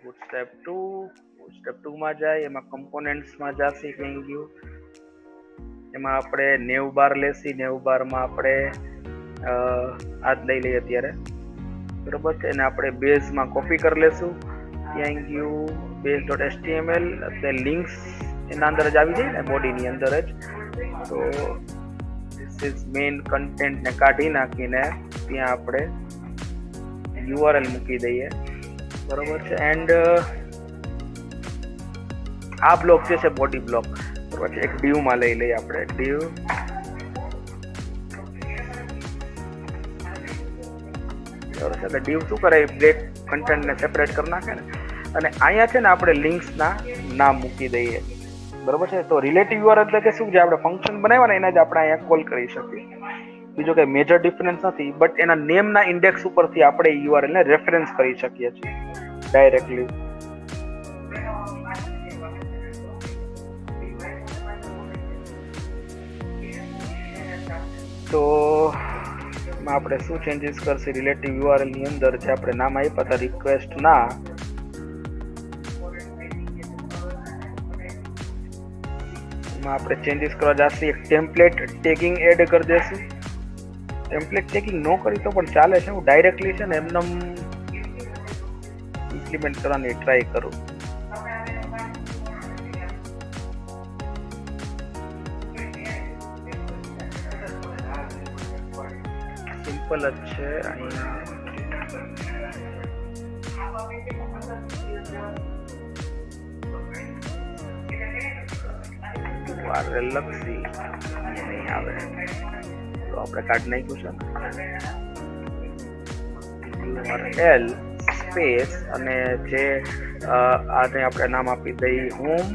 bootstrap 2 bootstrap 2 માં જાય એમાં components માં જાસી કઈ ગયું એમાં આપણે નેવ બાર લેસી નેવ બાર માં આપણે આ જ લઈ લઈએ અત્યારે બરોબર છે એને આપણે બેઝ માં કોપી કરી લેશું ત્યાં ગયું base.html એટલે લિંક્સ એના અંદર જ આવી જાય ને બોડી ની અંદર જ તો this is main content ને કાઢી નાખીને ત્યાં આપણે URL મૂકી દઈએ બરોબર છે એન્ડ આ બ્લોક જે છે બોડી બ્લોક બરોબર છે એક div માં લઈ લઈએ આપણે div બરોબર છે div શું કરે બ્રેક કન્ટેન્ટ ને સેપરેટ કરી નાખે ને અને અહીંયા છે ને આપણે લિંક્સ ના નામ મૂકી દઈએ બરોબર છે તો રિલેટિવ URL એટલે કે શું જે આપણે ફંક્શન બનાવ્યા ને એના જ આપણે અહીંયા કોલ કરી શકીએ બીજો કઈ મેજર ડિફરન્સ નથી બટ એના નેમ ના ઇન્ડેક્સ ઉપરથી આપણે URL ને રેફરન્સ કરી શકીએ છીએ ડાયરેક્ટલી તો આપણે શું ચેન્જીસ કરશે રિલેટિવ URL ની અંદર જે આપણે નામ આપ્યા હતા રિક્વેસ્ટ ના આપણે ચેન્જીસ કરવા જશે એક ટેમ્પલેટ ટેગિંગ એડ કરી દેશું ટેમ્પલેટ ટેગિંગ ન કરી તો પણ ચાલે છે હું ડાયરેક્ટલી છે ને એમને ઇમ્પ્લિમેન્ટ કરવાની ટ્રાય કરું સિમ્પલ જ છે અહીંયા URL લખી નહીં આવે તો આપણે કાઢી નાખ્યું છે URL સ્પેસ અને જે આને આપણે નામ આપી દઈએ હોમ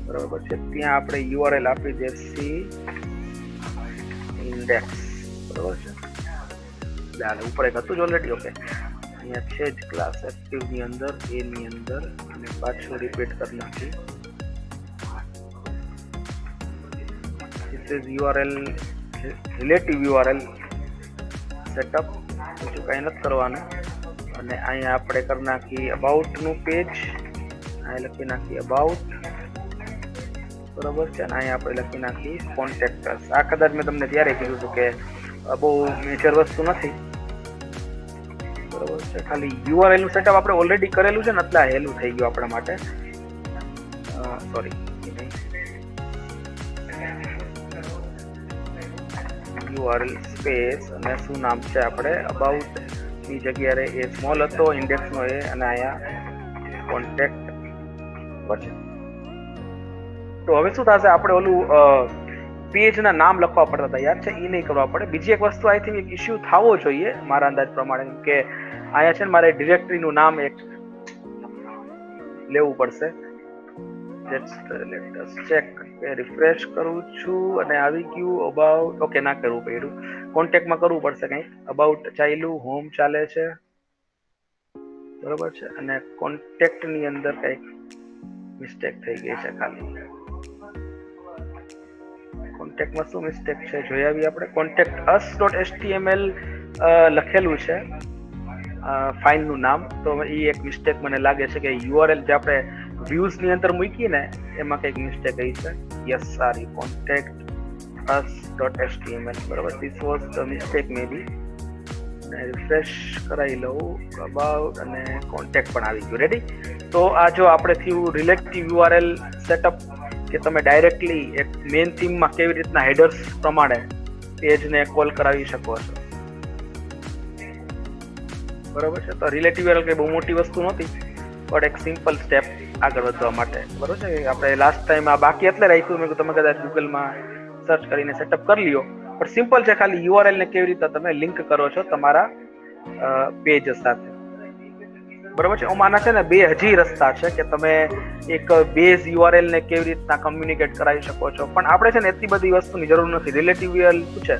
બરાબર છે ત્યાં આપણે URL આપી દઈશું ઇન્ડેક્સ બરાબર છે ચાલે ઉપર એક હતું જ ઓલરેડી ઓકે અહીંયા છે જ ક્લાસ એક્ટિવ ની અંદર એની અંદર અને પાછું રિપીટ કરી નાખી this is URL relative URL setup બીજું કઈ નથી કરવાનું અને અહીંયા આપણે કરી નાખી about નું પેજ અહીં લખી નાખી about બરોબર છે અને અહીંયા આપણે લખી નાખી contact us આ કદાચ મેં તમને ત્યારે કીધું હતું કે બહુ મેજર વસ્તુ નથી બરોબર છે ખાલી URL નું સેટઅપ આપણે ઓલરેડી કરેલું છે ને એટલે આ હેલું થઈ ગયું આપણા માટે સોરી URL સ્પેસ અને શું નામ છે આપણે about ની જગ્યાએ એ સ્મોલ હતો ઇન્ડેક્સ નો એ અને અહીંયા કોન્ટેક્ટ બરાબર તો હવે શું થશે આપણે ઓલું પેજ ના નામ લખવા પડતા હતા યાદ છે એ નહીં કરવા પડે બીજી એક વસ્તુ આઈ થિંક એક ઇશ્યુ થવો જોઈએ મારા અંદાજ પ્રમાણે કે અહીંયા છે ને મારે ડિરેક્ટરી નું નામ એક લેવું પડશે let us check રિફ્રેશ કરું છું અને આવી ગયું અબાઉટ ઓકે ના કરવું પડ્યું કોન્ટેક્ટ માં કરવું પડશે કંઈક અબાઉટ ચાલ્યું હોમ ચાલે છે બરોબર છે અને કોન્ટેક્ટ ની અંદર કંઈક મિસ્ટેક થઈ ગઈ છે ખાલી કોન્ટેક્ટ માં શું મિસ્ટેક છે જોઈ આવી આપણે contact us.html લખેલું છે ફાઇલ નું નામ તો એ એક મિસ્ટેક મને લાગે છે કે URL જે આપણે views ની અંદર મૂકી ને એમાં કંઈક મિસ્ટેક આવી છે યસ સારી contact us.html બરાબર this was the mistake maybe refresh કરાવી લઉં about અને કોન્ટેક્ટ પણ આવી ગયું રેડી તો આ જો આપણે થયું રિલેટિવ URL સેટઅપ કે તમે ડાયરેક્ટલી એક મેઇન થીમમાં કેવી રીતના હેડર્સ પ્રમાણે પેજને કોલ કરાવી શકો છો બરાબર છે તો રિલેટિવ URL કઈ બહુ મોટી વસ્તુ નહોતી પણ એક સિમ્પલ સ્ટેપ આગળ વધવા માટે બરોબર છે આપણે લાસ્ટ ટાઈમ આ બાકી એટલે રાખ્યું મેં તમે કદાચ ગૂગલમાં સર્ચ કરીને સેટઅપ કરી લ્યો પણ સિમ્પલ છે ખાલી URL ને કેવી રીતે તમે લિંક કરો છો તમારા પેજ સાથે બરોબર છે આના છે ને બે હજી રસ્તા છે કે તમે એક બેઝ URL ને કેવી રીતના કમ્યુનિકેટ કરાવી શકો છો પણ આપણે છે ને એટલી બધી વસ્તુની જરૂર નથી રિલેટિવ URL શું છે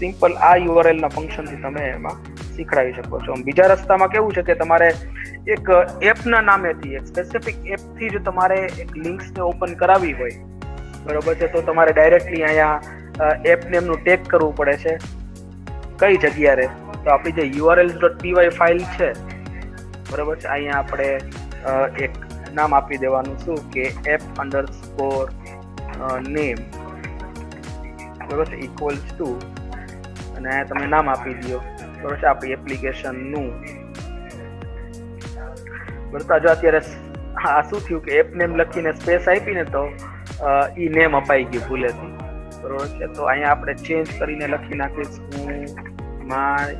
સિમ્પલ આ URL ના ફંક્શન થી તમે એમાં શીખડાવી શકો છો બીજા રસ્તામાં કેવું છે કે તમારે એક એપ ના નામેથી એક સ્પેસિફિક એપ થી જો તમારે એક લિંક્સ ને ઓપન કરાવી હોય બરોબર છે તો તમારે ડાયરેક્ટલી અહીંયા એપ નેમ નું ટેગ કરવું પડે છે કઈ જગ્યાએ તો આપણી જે urls.py ફાઇલ છે બરોબર છે. અહીંયા આપણે એક નામ આપી દેવાનું શું કે app_name બરોબર છે ઇક્વલ્સ ટુ, અને તમે નામ આપી દો બરોબર છે આપણી એપ્લિકેશનનું. બરોબર જો અત્યારે આ શું થયું કે એપ નેમ લખીને સ્પેસ આપીને તો ઈ નેમ અપાઈ ગયું ભૂલેથી બરોબર છે. તો અહીંયા આપણે ચેન્જ કરીને લખી નાખીશું માય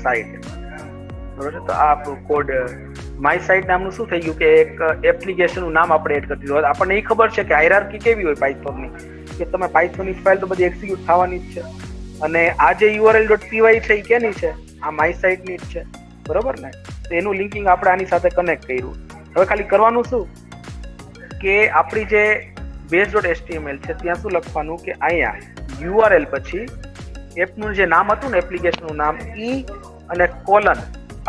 સાઇટ બરોબર છે. તો આ આપણું કોડ માય સાઇટ નામનું શું થઈ ગયું કે એક એપ્લિકેશનનું નામ આપણે એડ કરી દીધું. આપણને એ ખબર છે કે હાયરાર્કી કેવી હોય પાયથોનની, કે તમે પાયથોનની ફાઇલ તો બધી એક્ઝિક્યુટ થવાની જ છે, અને આ જે url.py છે એ કેની છે, આ માય સાઇટની જ છે બરોબર ને. તો એનું લિંકિંગ આપણે આની સાથે કનેક્ટ કર્યું. હવે ખાલી કરવાનું શું કે આપણી જે base.html છે ત્યાં શું લખવાનું કે અહીંયા URL પછી એપનું જે નામ હતું ને એપ્લિકેશનનું નામ ઈ અને કોલન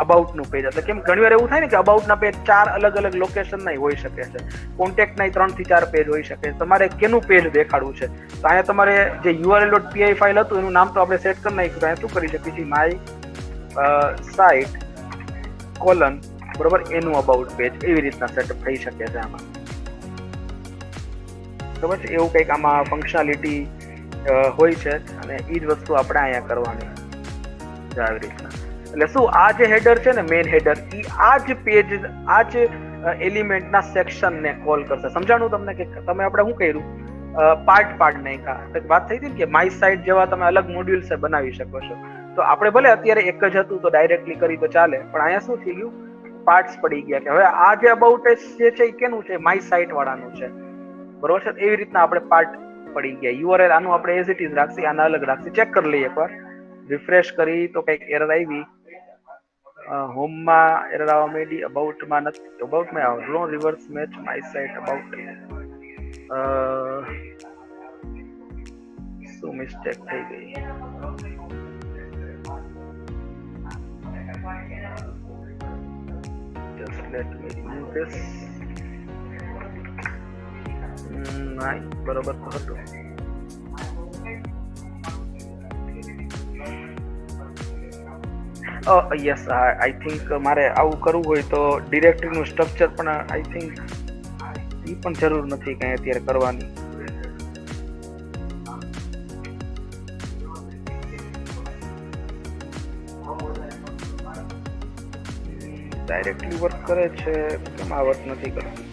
અબાઉટનું પેજ. એટલે કેમ ઘણી વાર એવું થાય ને કે અબાઉટના પેજ 4 અલગ અલગ લોકેશનના હોઈ શકે છે, કોન્ટેક્ટના 3 થી 4 પેજ હોઈ શકે છે. તમારે કેનું પેજ દેખાડવું છે તો અહીંયા તમારે જે url.py ફાઇલ હતું એનું નામ તો આપણે સેટ કરી નાખ્યું. અહીંયા શું કરી શકીએ છીએ માય સાઇટ કોલન બરોબર એનું અબાઉટ પેજ, એવી રીતના સેટઅપ થઈ શકે છે આમાં બરોબર છે. એવું કંઈક આમાં ફંક્શનાલિટી હોય છે, અને એ જ વસ્તુ આપણે અહીંયા કરવાની છે આવી રીતના. એટલે શું આ જે હેડર છે ને મેઇન હેડર, એ આ જ પેજ આ જ એલિમેન્ટના સેક્શનને કોલ કરશે. સમજાણું તમને કે તમે આપણે શું કર્યું પાર્ટ નાખ્યા. વાત થઈ હતી કે માય સાઇટ જેવા તમે અલગ મોડ્યુલ્સ બનાવી શકો છો. તો આપણે ભલે અત્યારે એક જ હતું તો ડાયરેક્ટલી કરી તો ચાલે, પણ અહીંયા શું થઈ ગયું પાર્ટ્સ પડી ગયા કે હવે આ જે અબાઉટ જે છે એ કેનું છે માય સાઇટ વાળાનું છે બરોબર છે. એવી રીતના આપણે પાર્ટ પડી ગયા. URL આનું આપણે એઝ ઇટ ઇઝ રાખીએ, આના અલગ રાખીએ. ચેક કરી લઈએ એકવાર, રિફ્રેશ કરી તો કંઈક એરર આવી. હોમમાં એરર આવવા માંડી, અબાઉટમાં નથી, અબાઉટમાં આવો નો reverse match my site about. શું મિસ્ટેક થઈ ગઈ? Just let me remove this. નહીં બરોબર તો હતું. યસ આઈ થિંક મારે આવું કરવું હોય તો ડિરેક્ટરીનું સ્ટ્રક્ચર પણ આઈ થિંક એ પણ જરૂર નથી કંઈ અત્યારે કરવાની. ડાયરેક્ટલી વર્ક કરે છે, કેમ આ વર્ક નથી કરતું?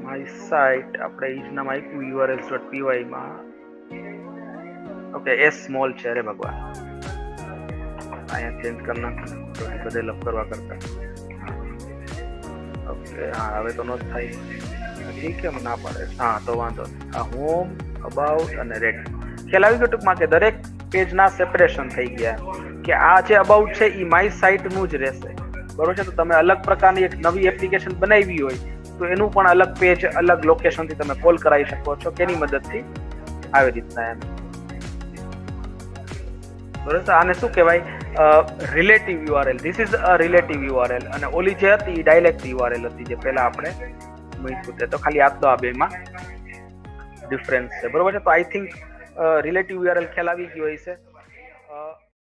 માય સાઇટ આપણે ઈ જ નામ આપ્યું urls.py માં. ઓકે એસ સ્મોલ છે, અરે ભગવાન અહીંયા ચેન્જ કરી નાખું બદલ અપ કરવા કરતા. ઓકે હા હવે તો નો જ થાય. ઠીક છે ના પાડે હા તો વાંધો નહીં. આ હોમ અબાઉટ અને રેડ ખ્યાલ આવી ગયો ટૂંકમાં કે દરેક પેજના સેપરેશન થઈ ગયા, કે આ જે અબાઉટ છે એ માય સાઇટનું જ રહેશે બરોબર છે. તો તમે અલગ પ્રકારની એક નવી એપ્લિકેશન બનાવી હોય તો એનું પણ અલગ પેજ અલગ લોકેશનથી તમે કોલ કરાવી શકો છો, કેની મદદથી આવી રીતના એમ બરોબર. આને શું કહેવાય relative URL. This is a relative URL, અને ઓલી જે હતી ડાયરેક્ટ URL હતી જે પહેલા આપણે મૂક્યું તે. તો ખાલી આ તો આ બેમાં ડિફરન્સ છે બરોબર છે. તો આઈ થિંક રિલેટિવ URL ખ્યાલ આવી ગયો હશે.